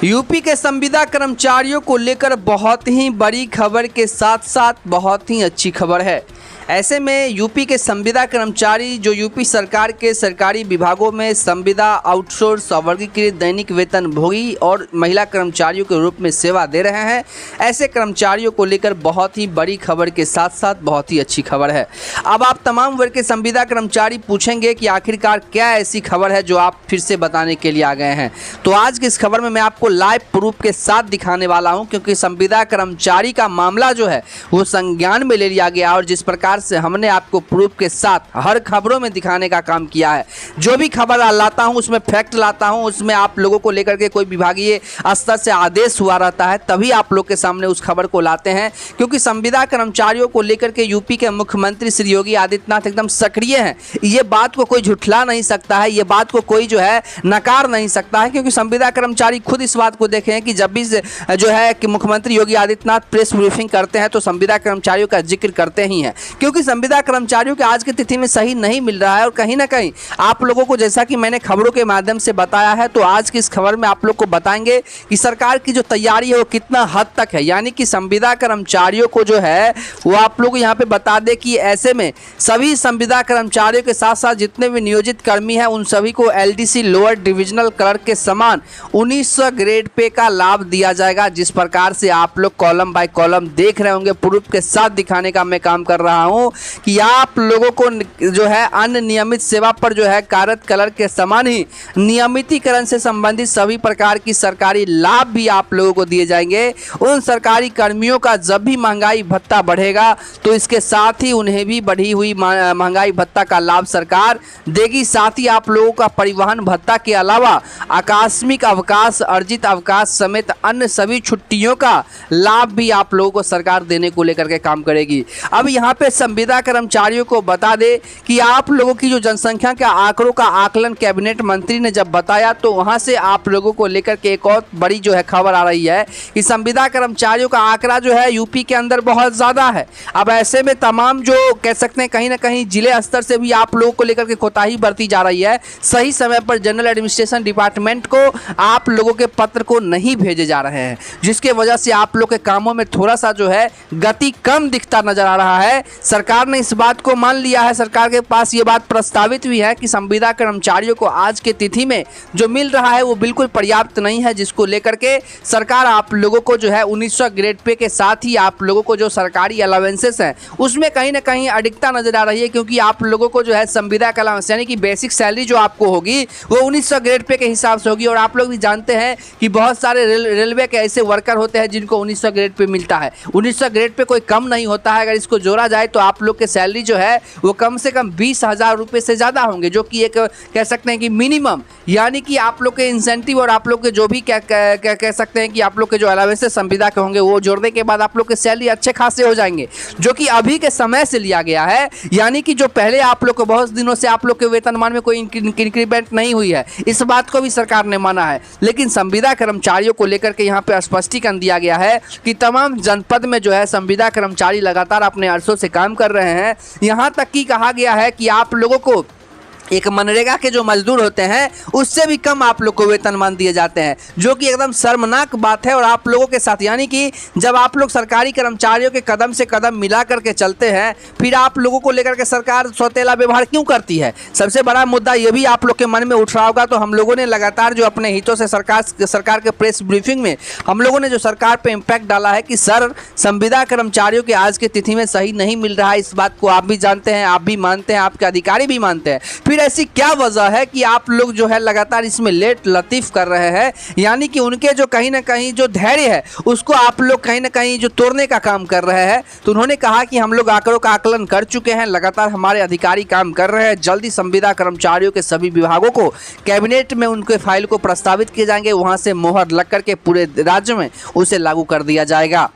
UP के संविदा कर्मचारियों को लेकर बहुत ही बड़ी खबर के साथ साथ बहुत ही अच्छी खबर है। ऐसे में यूपी के संविदा कर्मचारी जो यूपी सरकार के सरकारी विभागों में संविदा आउटसोर्स अवर्गीकृत दैनिक वेतन भोगी और महिला कर्मचारियों के रूप में सेवा दे रहे हैं, ऐसे कर्मचारियों को लेकर बहुत ही बड़ी खबर के साथ साथ बहुत ही अच्छी खबर है। अब आप तमाम वर्ग के संविदा कर्मचारी पूछेंगे कि आखिरकार क्या ऐसी खबर है जो आप फिर से बताने के लिए आ गए हैं। तो आज की इस खबर में मैं आपको लाइव प्रूफ के साथ दिखाने वाला हूं, क्योंकि संविदा कर्मचारी का मामला जो है वो संज्ञान में ले लिया गया और जिस प्रकार से हमने आपको प्रूफ के साथ हर खबरों में दिखाने का काम किया है। जो भी खबर लाता हूं उसमें फैक्ट लाता हूं, उसमें आप लोगों को लेकर के कोई विभागीय स्तर से आदेश हुआ रहता है, तभी आप लोग के सामने उस खबर को लाते हैं। क्योंकि संविदा कर्मचारियों को लेकर के यूपी के मुख्यमंत्री श्री योगी आदित्यनाथ एकदम सक्रिय हैं। ये बात को कोई झुठला नहीं सकता है, ये बात को कोई जो है नकार नहीं सकता है, क्योंकि संविदा कर्मचारी खुद इस बात को देखे हैं कि जब भी जो है कि मुख्यमंत्री योगी आदित्यनाथ प्रेस ब्रीफिंग करते हैं तो संविदा कर्मचारियों का जिक्र करते ही हैं। क्योंकि संविदा कर्मचारियों के आज की तिथि में सही नहीं मिल रहा है और कहीं ना कहीं आप लोगों को, जैसा कि मैंने खबरों के माध्यम से बताया है, तो आज की इस खबर में आप लोग को बताएंगे कि सरकार की जो तैयारी है वो कितना हद तक है। यानी कि संविदा कर्मचारियों को जो है वो आप लोग यहाँ पे बता दें कि ऐसे में सभी संविदा कर्मचारियों के साथ साथ जितने भी नियोजित कर्मी हैं उन सभी को एलडीसी लोअर डिविजनल क्लर्क के समान 1900 ग्रेड पे का लाभ दिया जाएगा। जिस प्रकार से आप लोग कॉलम बाय कॉलम देख रहे होंगे, प्रूफ के साथ दिखाने का मैं काम कर रहा हूँ कि आप लोगों को जो है अन्य नियमित सेवा पर जो है कार्यरत क्लर्क के समान ही नियमितीकरण से संबंधित सभी प्रकार की सरकारी लाभ भी आप लोगों को दिए जाएंगे। उन सरकारी कर्मियों का जब भी महंगाई भत्ता बढ़ेगा तो इसके साथ ही उन्हें भी बढ़ी हुई महंगाई भत्ता का लाभ सरकार देगी। साथ ही आप लोगों का परिवहन भत्ता के अलावा आकस्मिक अवकाश, अर्जित अवकाश समेत अन्य सभी छुट्टियों का लाभ भी आप लोगों को सरकार देने को लेकर के काम करेगी। अब यहाँ पे संविदा कर्मचारियों को बता दे कि आप लोगों की जो जनसंख्या के आंकड़ों का आकलन कैबिनेट मंत्री ने जब बताया तो वहां से आप लोगों को लेकर के एक और बड़ी जो है खबर आ रही है कि संविदा कर्मचारियों का आंकड़ा जो है यूपी के अंदर बहुत ज़्यादा है। अब ऐसे में तमाम जो कह सकते हैं कहीं ना कहीं जिले स्तर से भी आप लोगों को लेकर के कोताही बरती जा रही है। सही समय पर जनरल एडमिनिस्ट्रेशन डिपार्टमेंट को आप लोगों के पत्र को नहीं भेजे जा रहे हैं, जिसके वजह से आप लोग के कामों में थोड़ा सा जो है गति कम दिखता नजर आ रहा है। सरकार ने इस बात को मान लिया है, सरकार के पास ये बात प्रस्तावित भी है कि संविदा कर्मचारियों को आज के तिथि में जो मिल रहा है वो बिल्कुल पर्याप्त नहीं है, जिसको लेकर के सरकार आप लोगों को जो है 1900 ग्रेड पे के साथ ही आप लोगों को जो सरकारी अलावेंसेस हैं उसमें कहीं ना कहीं अधिकता नजर आ रही है। क्योंकि आप लोगों को जो है संविदा का अलावेंस यानी कि बेसिक सैलरी जो आपको होगी वो 1900 ग्रेड पे के हिसाब से होगी। और आप लोग भी जानते हैं कि बहुत सारे रेलवे के ऐसे वर्कर होते हैं जिनको 1900 ग्रेड पे मिलता है। 1900 ग्रेड पे कोई कम नहीं होता है। अगर इसको जोड़ा जाए तो आप लोग के सैलरी जो है वो कम से कम 20,000 रुपये से ज़्यादा होंगे, जो कि एक कह सकते हैं कि मिनिमम, यानी कि आप लोग के इंसेंटिव और आप लोग के जो भी क्या कह सकते हैं कि आप लोग के जो अलावेंसेस संविदा के होंगे वो जोड़ने के बाद आप लोग के सैलरी अच्छे खासे हो जाएंगे, जो कि अभी के समय से लिया गया है। यानी कि जो पहले आप लोग को बहुत दिनों से आप लोग के वेतनमान में कोई इंक्रीमेंट नहीं हुई है, इस बात को भी सरकार ने माना है। लेकिन संविदा कर्मचारियों को लेकर के यहाँ पे स्पष्टीकरण दिया गया है कि तमाम जनपद में जो है संविदा कर्मचारी लगातार अपने अरसों से काम कर रहे हैं। यहाँ तक कि कहा गया है कि आप लोगों को एक मनरेगा के जो मजदूर होते हैं उससे भी कम आप लोग को वेतनमान दिए जाते हैं, जो कि एकदम शर्मनाक बात है। और आप लोगों के साथ यानी कि जब आप लोग सरकारी कर्मचारियों के कदम से कदम मिला करके चलते हैं, फिर आप लोगों को लेकर के सरकार सौतेला व्यवहार क्यों करती है? सबसे बड़ा मुद्दा ये भी आप लोग के मन में उठ रहा होगा। तो हम लोगों ने लगातार जो अपने हितों से सरकार के प्रेस ब्रीफिंग में हम लोगों ने जो सरकार पर इम्पैक्ट डाला है कि सर संविदा कर्मचारियों के आज की तिथि में सही नहीं मिल रहा है। इस बात को आप भी जानते हैं, आप भी मानते हैं, आपके अधिकारी भी मानते हैं। फिर ऐसी क्या वजह है कि आप लोग जो है लगातार इसमें लेट लतीफ कर रहे हैं? यानी कि उनके जो कहीं ना कहीं जो धैर्य है उसको आप लोग कहीं ना कहीं जो तोड़ने का काम कर रहे हैं। तो उन्होंने कहा कि हम लोग आंकड़ों का आकलन कर चुके हैं, लगातार हमारे अधिकारी काम कर रहे हैं। जल्दी संविदा कर्मचारियों के सभी विभागों को कैबिनेट में उनके फाइल को प्रस्तावित किए जाएंगे, वहां से मोहर लग करके पूरे राज्य में उसे लागू कर दिया जाएगा।